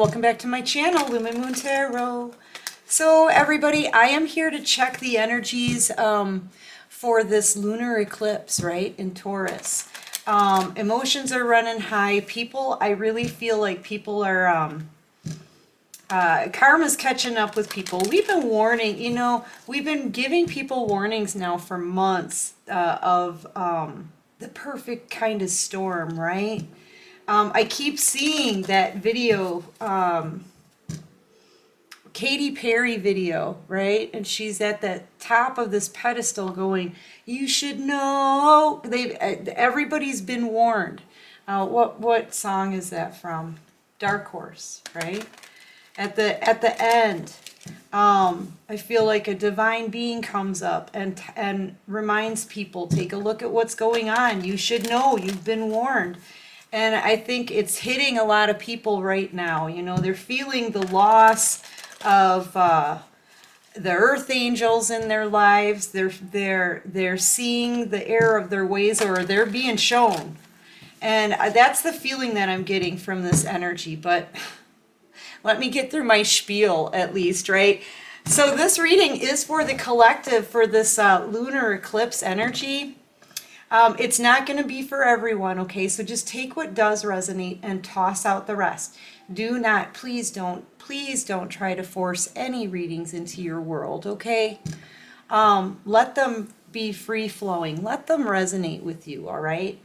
welcome back to my channel, Lumen Moon Tarot. So everybody, I am here to check the energies for this lunar eclipse, right, in Taurus. Emotions are running high. People, I really feel like people are, karma's catching up with people. We've been warning, you know, we've been giving people warnings now for months of the perfect kind of storm, right? I keep seeing that video, Katy Perry video, right? And she's at the top of this pedestal going, "You should know." Everybody's been warned. What song is that from? Dark Horse, right? At the end, I feel like a divine being comes up and reminds people, take a look at what's going on. You should know. You've been warned. And I think it's hitting a lot of people right now. You know, they're feeling the loss of the earth angels in their lives. They're seeing the error of their ways, or they're being shown. And that's the feeling that I'm getting from this energy. But let me get through my spiel at least, right? So this reading is for the collective for this lunar eclipse energy. It's not going to be for everyone, okay? So just take what does resonate and toss out the rest. Do not, please don't try to force any readings into your world, okay? Let them be free-flowing. Let them resonate with you, all right?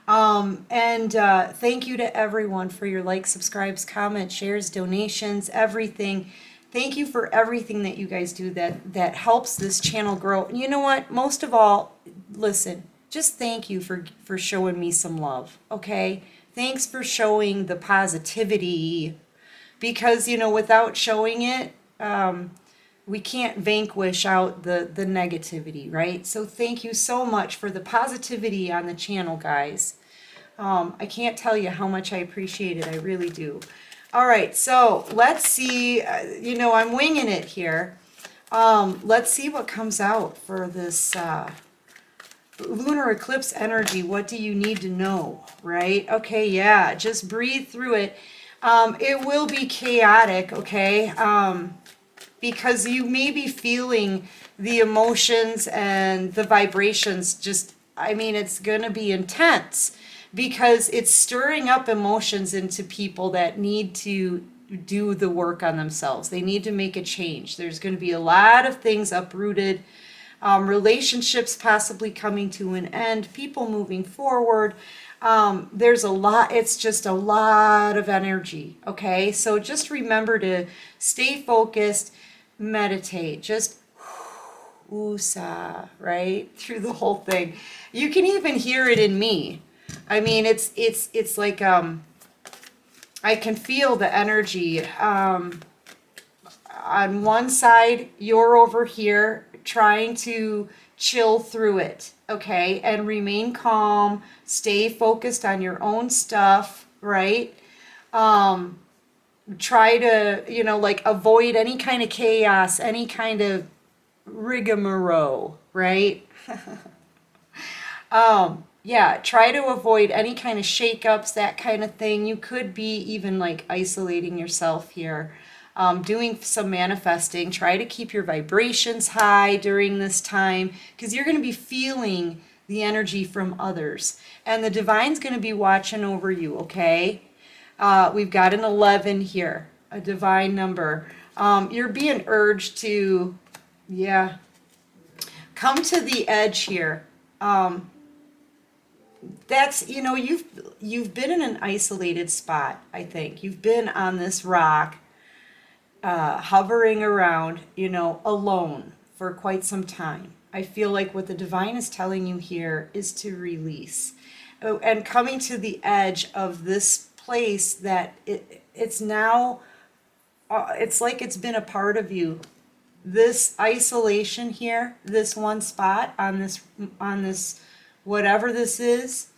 Thank you to everyone for your likes, subscribes, comments, shares, donations, everything. Thank you for everything that you guys do that helps this channel grow. You know what? Most of all, listen. Just thank you for showing me some love, okay? Thanks for showing the positivity, because, you know, without showing it, we can't vanquish out the negativity, right? So thank you so much for the positivity on the channel, guys. I can't tell you how much I appreciate it. I really do. All right, so let's see. You know, I'm winging it here. Let's see what comes out for this lunar eclipse energy. What do you need to know, right? Okay, yeah, just breathe through it. It will be chaotic, okay? Because you may be feeling the emotions and the vibrations just, I mean, it's going to be intense because it's stirring up emotions into people that need to do the work on themselves. They need to make a change. There's going to be a lot of things uprooted. Relationships possibly coming to an end, people moving forward. There's a lot, it's just a lot of energy, okay? So just remember to stay focused, meditate, just woosah, right? Through the whole thing. You can even hear it in me. I mean, it's like, I can feel the energy. On one side, you're over here, trying to chill through it, okay, and remain calm, stay focused on your own stuff, right? Try to, you know, like avoid any kind of chaos, any kind of rigmarole, right? Yeah, try to avoid any kind of shakeups, that kind of thing. You could be even like isolating yourself here. Doing some manifesting. Try to keep your vibrations high during this time, because you're going to be feeling the energy from others. And the divine's going to be watching over you, okay? We've got an 11 here, a divine number. You're being urged to, yeah, come to the edge here. That's, you know, you've been in an isolated spot, I think. You've been on this rock, hovering around, you know, alone for quite some time. I feel like what the divine is telling you here is to release. Oh, and coming to the edge of this place that it's now, it's like it's been a part of you. This isolation here, this one spot on this whatever this is,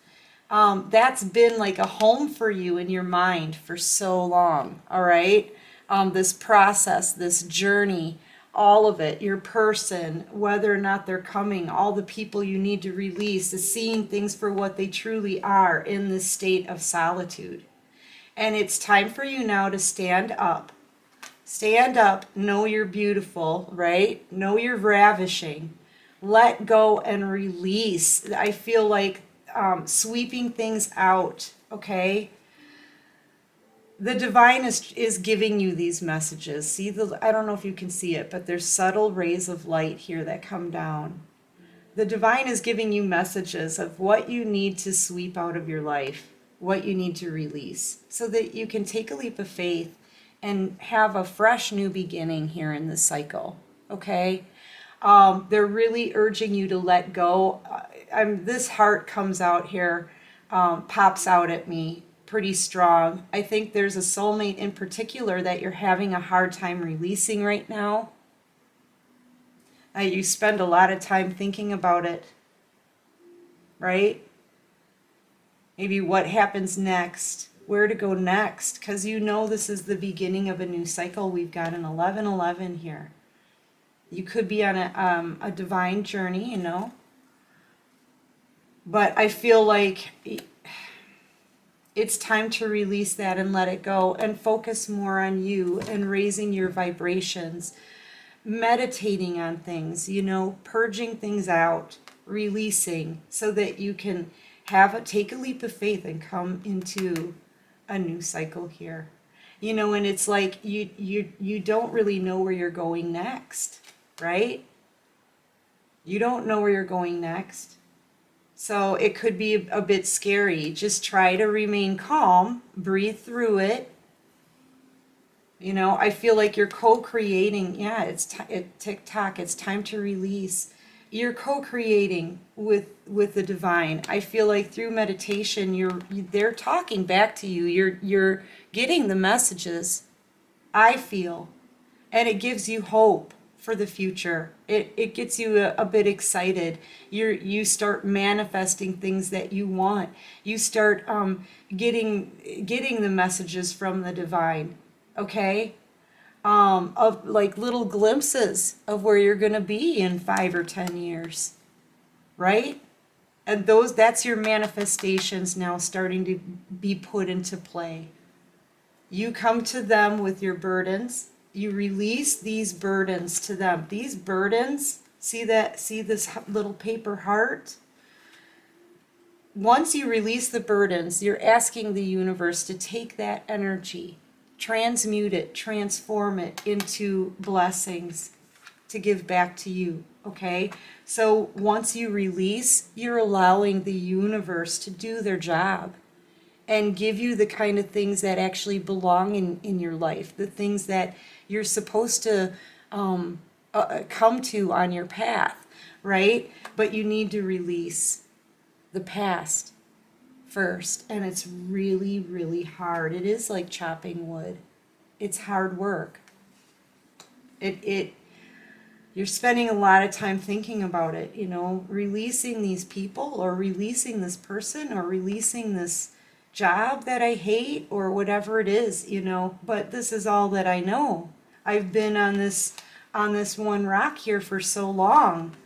that's been like a home for you in your mind for so long, all right? This process, this journey, all of it, your person, whether or not they're coming, all the people you need to release, is seeing things for what they truly are in this state of solitude. And it's time for you now to stand up. Stand up, know you're beautiful, right? Know you're ravishing. Let go and release. I feel like sweeping things out, okay? The divine is giving you these messages. See, I don't know if you can see it, but there's subtle rays of light here that come down. The divine is giving you messages of what you need to sweep out of your life, what you need to release, so that you can take a leap of faith and have a fresh new beginning here in this cycle, okay? They're really urging you to let go. This heart comes out here, pops out at me pretty strong. I think there's a soulmate in particular that you're having a hard time releasing right now. You spend a lot of time thinking about it, right? Maybe what happens next, where to go next, because you know this is the beginning of a new cycle. We've got an 11-11 here. You could be on a divine journey, you know. But I feel like it's time to release that and let it go and focus more on you and raising your vibrations, meditating on things, you know, purging things out, releasing, so that you can take a leap of faith and come into a new cycle here. You know, and it's like you don't really know where you're going next, right? You don't know where you're going next. So it could be a bit scary. Just try to remain calm, breathe through it. You know, I feel like you're co-creating. Yeah, it's tick-tock. It's time to release. You're co-creating with the divine. I feel like through meditation, they're talking back to you. You're getting the messages, I feel, and it gives you hope for the future. It gets you a bit excited. You start manifesting things that you want. You start getting the messages from the divine. Okay, of like little glimpses of where you're going to be in 5 or 10 years, right? And that's your manifestations now starting to be put into play. You come to them with your burdens. You release these burdens to them. These burdens, see this little paper heart? Once you release the burdens, you're asking the universe to take that energy, transmute it, transform it into blessings to give back to you, okay? So once you release, you're allowing the universe to do their job and give you the kind of things that actually belong in your life, the things that you're supposed to come to on your path, right? But you need to release the past first, and it's really, really hard. It is like chopping wood. It's hard work. You're spending a lot of time thinking about it, you know, releasing these people or releasing this person or releasing this job that I hate or whatever it is, you know, but this is all that I know. I've been on this one rock here for so long.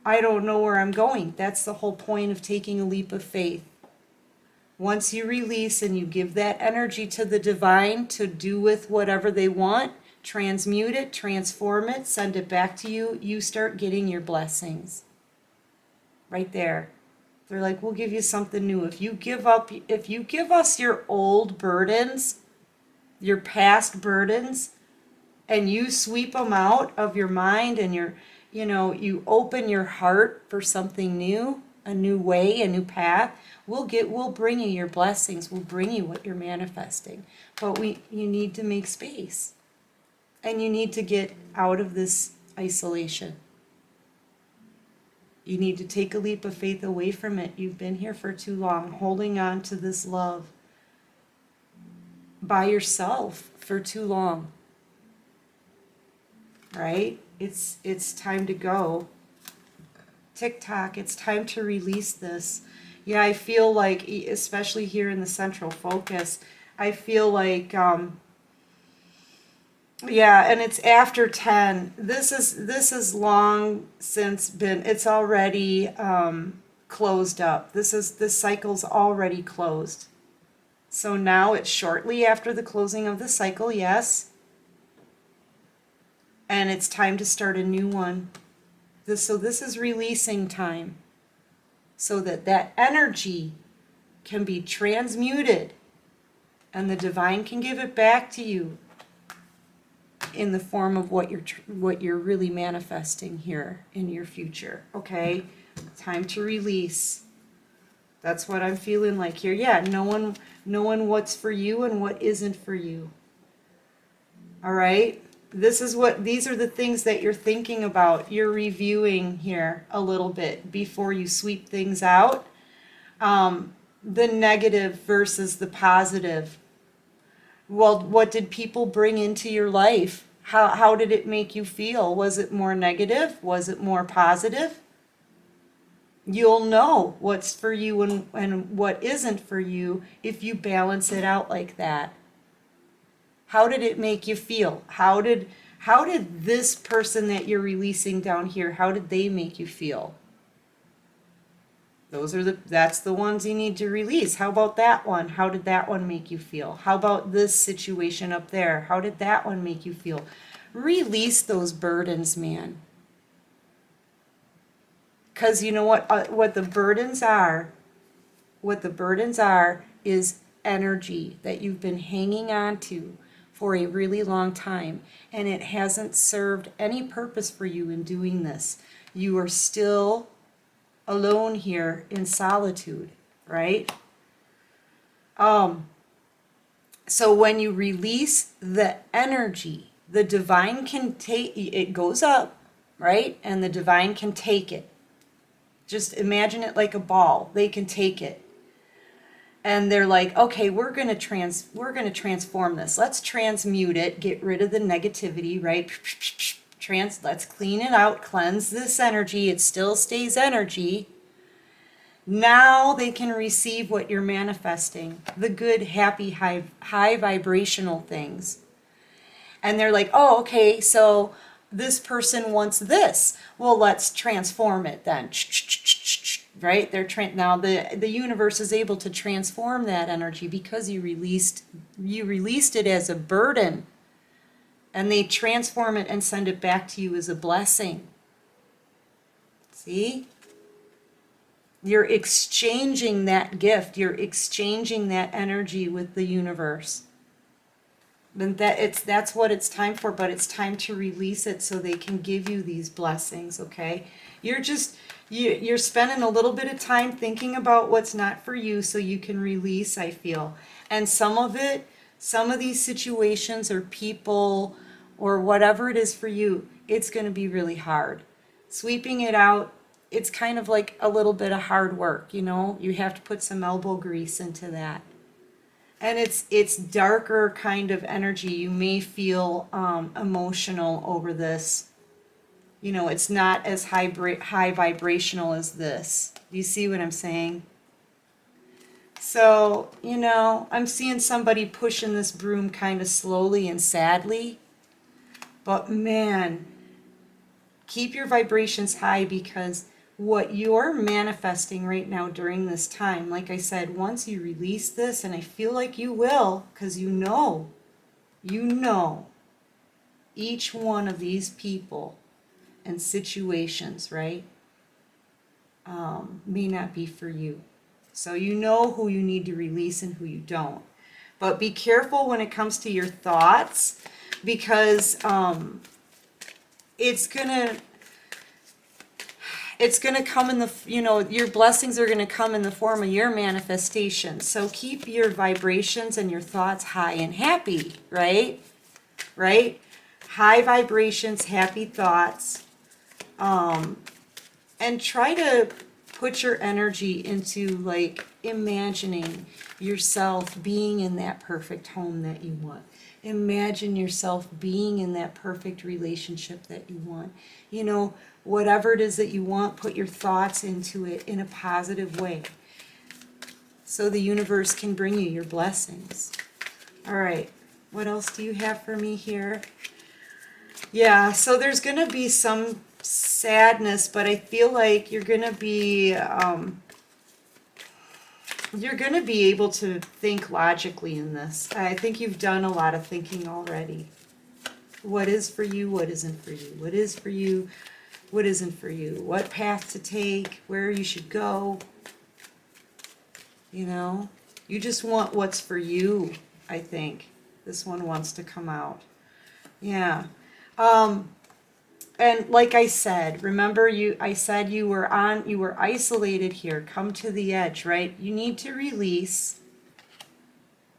I don't know where I'm going. That's the whole point of taking a leap of faith. Once you release and you give that energy to the divine to do with whatever they want, transmute it, transform it, send it back to you, you start getting your blessings. Right there. They're like, we'll give you something new. If you give us your old burdens, your past burdens, and you sweep them out of your mind and you open your heart for something new, a new way, a new path, we'll bring you your blessings. We'll bring you what you're manifesting. But you need to make space. And you need to get out of this isolation. You need to take a leap of faith away from it. You've been here for too long, holding on to this love by yourself for too long. Right? It's time to go. Tick-tock, it's time to release this. Yeah, I feel like, especially here in the central focus, I feel like, yeah, and it's after 10. This is long since it's already closed up. This cycle's already closed. So now it's shortly after the closing of the cycle, yes. And it's time to start a new one. So this is releasing time. So that energy can be transmuted and the divine can give it back to you in the form of what you're really manifesting here in your future. Okay? Time to release. That's what I'm feeling like here. Yeah, knowing what's for you and what isn't for you. All right? These are the things that you're thinking about. You're reviewing here a little bit before you sweep things out. The negative versus the positive. Well, what did people bring into your life? How did it make you feel? Was it more negative? Was it more positive? You'll know what's for you and what isn't for you if you balance it out like that. How did it make you feel? How did this person that you're releasing down here, how did they make you feel? That's the ones you need to release. How about that one? How did that one make you feel? How about this situation up there? How did that one make you feel? Release those burdens, man. Because you know what the burdens are? What the burdens are is energy that you've been hanging on to for a really long time, and it hasn't served any purpose for you in doing this. You are still alone here in solitude, right? So when you release the energy, the divine can take it, goes up, right? And the divine can take it. Just imagine it like a ball. They can take it. And they're like, okay, we're gonna transform this. Let's transmute it, get rid of the negativity, right? Let's clean it out, cleanse this energy. It still stays energy. Now they can receive what you're manifesting, the good, happy, high vibrational things. And they're like, oh, okay, so this person wants this. Well, let's transform it then. Right? Now the universe is able to transform that energy because you released it as a burden. And they transform it and send it back to you as a blessing. See? You're exchanging that gift. You're exchanging that energy with the universe. And that's what it's time for, but it's time to release it so they can give you these blessings, okay? You're spending a little bit of time thinking about what's not for you so you can release, I feel. And some of these situations or people or whatever it is for you, it's going to be really hard. Sweeping it out, it's kind of like a little bit of hard work, you know? You have to put some elbow grease into that. And it's darker kind of energy. You may feel emotional over this. You know, it's not as high vibrational as this. Do you see what I'm saying? So, you know, I'm seeing somebody pushing this broom kind of slowly and sadly. But man, keep your vibrations high, because what you're manifesting right now during this time, like I said, once you release this, and I feel like you will, because you know, each one of these people and situations, right, may not be for you. So you know who you need to release and who you don't. But be careful when it comes to your thoughts, because it's gonna come in the, you know, your blessings are gonna come in the form of your manifestation. So keep your vibrations and your thoughts high and happy, right? Right? High vibrations, happy thoughts. And try to put your energy into like imagining yourself being in that perfect home that you want. Imagine yourself being in that perfect relationship that you want. You know, whatever it is that you want, put your thoughts into it in a positive way, so the universe can bring you your blessings. All right, what else do you have for me here? Yeah, so there's going to be some sadness, but I feel like you're going to be You're going to be able to think logically in this. I think you've done a lot of thinking already. What is for you, what isn't for you? What is for you, what isn't for you? What path to take, where you should go. You know, you just want what's for you, I think. This one wants to come out. Yeah. And like I said, remember I said you were isolated here. Come to the edge, right? You need to release.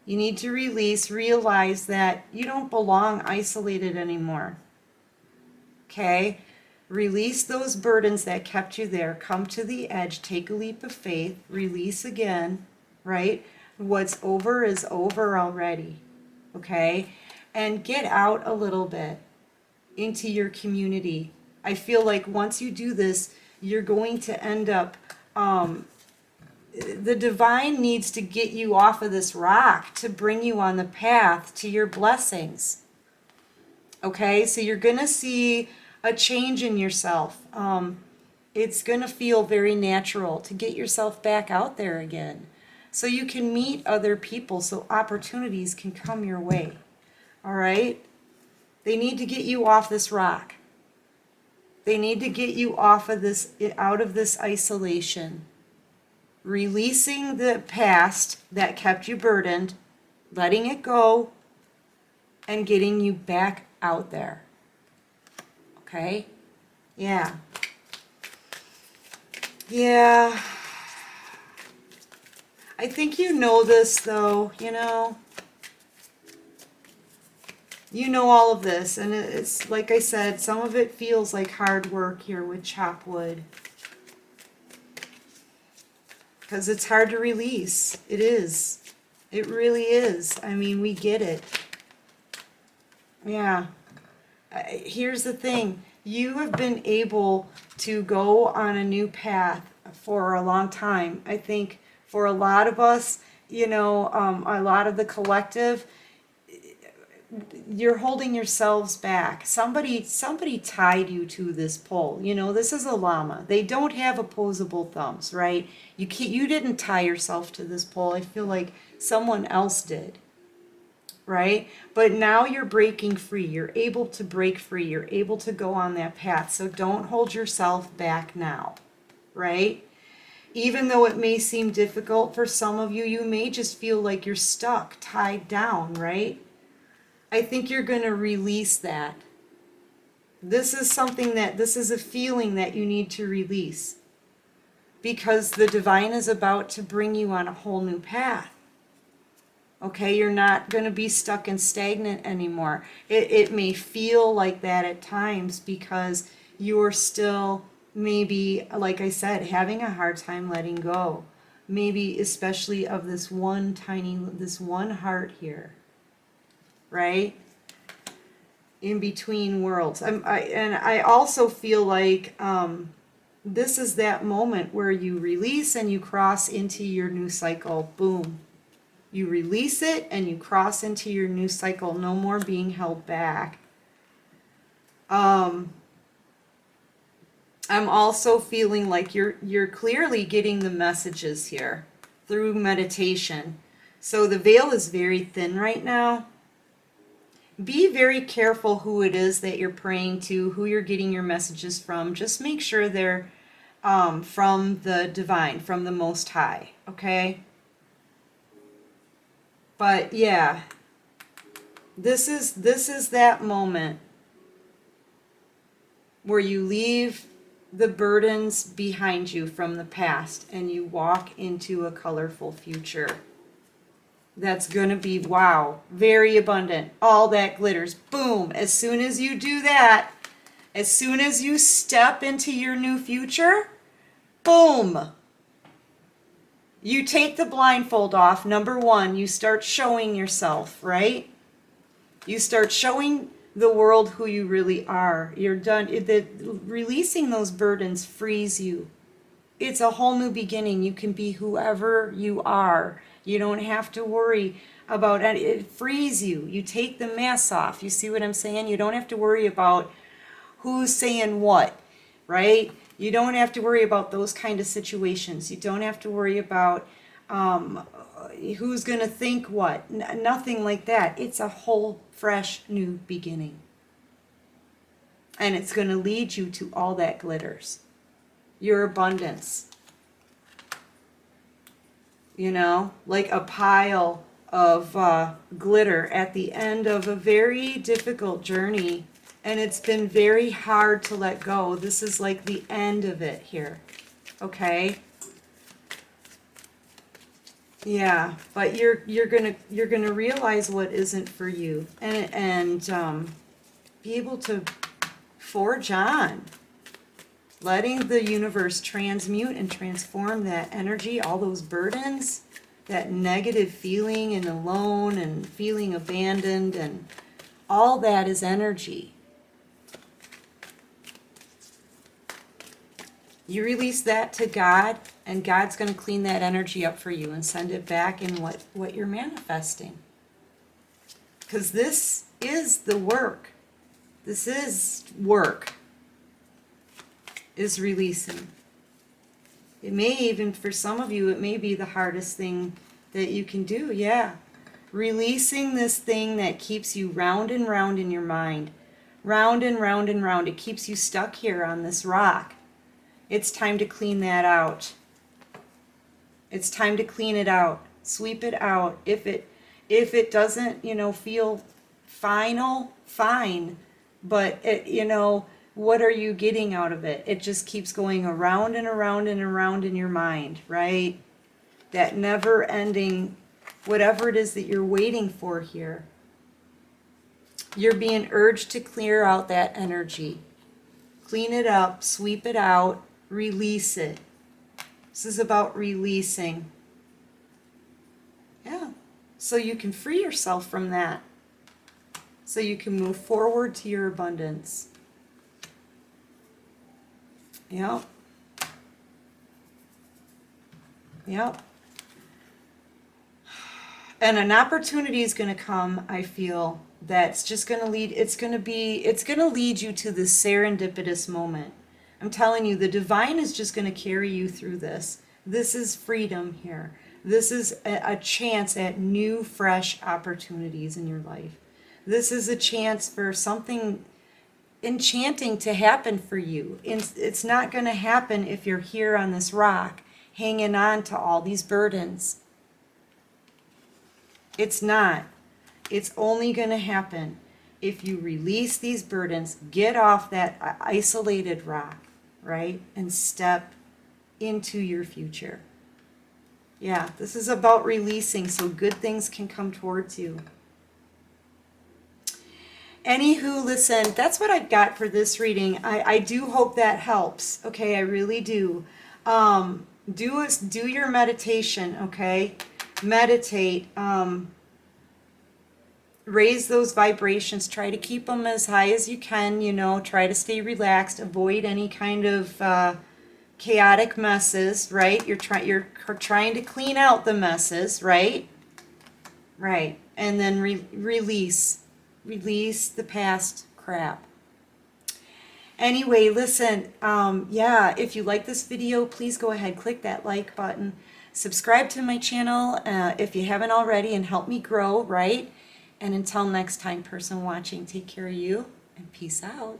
You need to release, realize that you don't belong isolated anymore. Okay? Release those burdens that kept you there. Come to the edge, take a leap of faith, release again, right? What's over is over already. Okay? And get out a little bit into your community. I feel like once you do this, you're going to end up, the divine needs to get you off of this rock to bring you on the path to your blessings. Okay, so you're going to see a change in yourself. It's going to feel very natural to get yourself back out there again so you can meet other people, so opportunities can come your way. All right? They need to get you off this rock. They need to get you off of this, out of this isolation. Releasing the past that kept you burdened, letting it go, and getting you back out there. Okay? Yeah. Yeah. I think you know this, though, you know. You know all of this, and it's, like I said, some of it feels like hard work here with chop wood. Because it's hard to release. It is. It really is. I mean, we get it. Yeah. Here's the thing. You have been able to go on a new path for a long time. I think for a lot of us, you know, a lot of the collective, you're holding yourselves back. Somebody tied you to this pole. You know, this is a llama. They don't have opposable thumbs, right? You didn't tie yourself to this pole. I feel like someone else did, right? But now you're breaking free. You're able to break free. You're able to go on that path. So don't hold yourself back now, right? Even though it may seem difficult for some of you, you may just feel like you're stuck, tied down, right? I think you're going to release that. This is a feeling that you need to release. Because the divine is about to bring you on a whole new path. Okay, you're not going to be stuck and stagnant anymore. It may feel like that at times because you're still maybe, like I said, having a hard time letting go. Maybe especially of this one heart here. Right? In between worlds. I also feel like this is that moment where you release and you cross into your new cycle. Boom. You release it and you cross into your new cycle. No more being held back. I'm also feeling like you're clearly getting the messages here through meditation. So the veil is very thin right now. Be very careful who it is that you're praying to, who you're getting your messages from. Just make sure they're from the divine, from the Most High, okay? But yeah, this is that moment where you leave the burdens behind you from the past and you walk into a colorful future. That's going to be, wow, very abundant. All that glitters. Boom. As soon as you do that, as soon as you step into your new future, boom. You take the blindfold off. Number one, you start showing yourself, right? You start showing the world who you really are. You're done. Releasing those burdens frees you. It's a whole new beginning. You can be whoever you are. You don't have to worry about it. It frees you. You take the mask off. You see what I'm saying? You don't have to worry about who's saying what, right? You don't have to worry about those kind of situations. You don't have to worry about Who's going to think what? Nothing like that. It's a whole fresh new beginning. And it's going to lead you to all that glitters. Your abundance. You know, like a pile of glitter at the end of a very difficult journey. And it's been very hard to let go. This is like the end of it here. Okay? Yeah, but you're gonna realize what isn't for you, and be able to forge on, letting the universe transmute and transform that energy, all those burdens, that negative feeling and alone and feeling abandoned, and all that is energy. You release that to God, and God's going to clean that energy up for you and send it back in what you're manifesting. Because this is the work. This is work, is releasing. It may even, for some of you, it may be the hardest thing that you can do. Yeah. Releasing this thing that keeps you round and round in your mind. Round and round and round. It keeps you stuck here on this rock. It's time to clean that out. It's time to clean it out. Sweep it out. If it doesn't, feel final, fine. But what are you getting out of it? It just keeps going around and around and around in your mind, right? That never ending, whatever it is that you're waiting for here. You're being urged to clear out that energy. Clean it up, sweep it out. Release it. This is about releasing. Yeah. So you can free yourself from that. So you can move forward to your abundance. Yep. Yep. And an opportunity is going to come, I feel, that's just going to lead, it's going to lead you to this serendipitous moment. I'm telling you, the divine is just going to carry you through this. This is freedom here. This is a chance at new, fresh opportunities in your life. This is a chance for something enchanting to happen for you. It's not going to happen if you're here on this rock, hanging on to all these burdens. It's not. It's only going to happen if you release these burdens, get off that isolated rock, right? And step into your future. Yeah, this is about releasing so good things can come towards you. Anywho, listen, that's what I've got for this reading. I do hope that helps. Okay, I really do. Do your meditation, okay? Meditate. Raise those vibrations. Try to keep them as high as you can, try to stay relaxed. Avoid any kind of chaotic messes, right? You're trying to clean out the messes, right? Right. And then release the past crap. Anyway, listen, yeah, if you like this video, please go ahead, click that like button. Subscribe to my channel if you haven't already, and help me grow, right? And until next time, person watching, take care of you and peace out.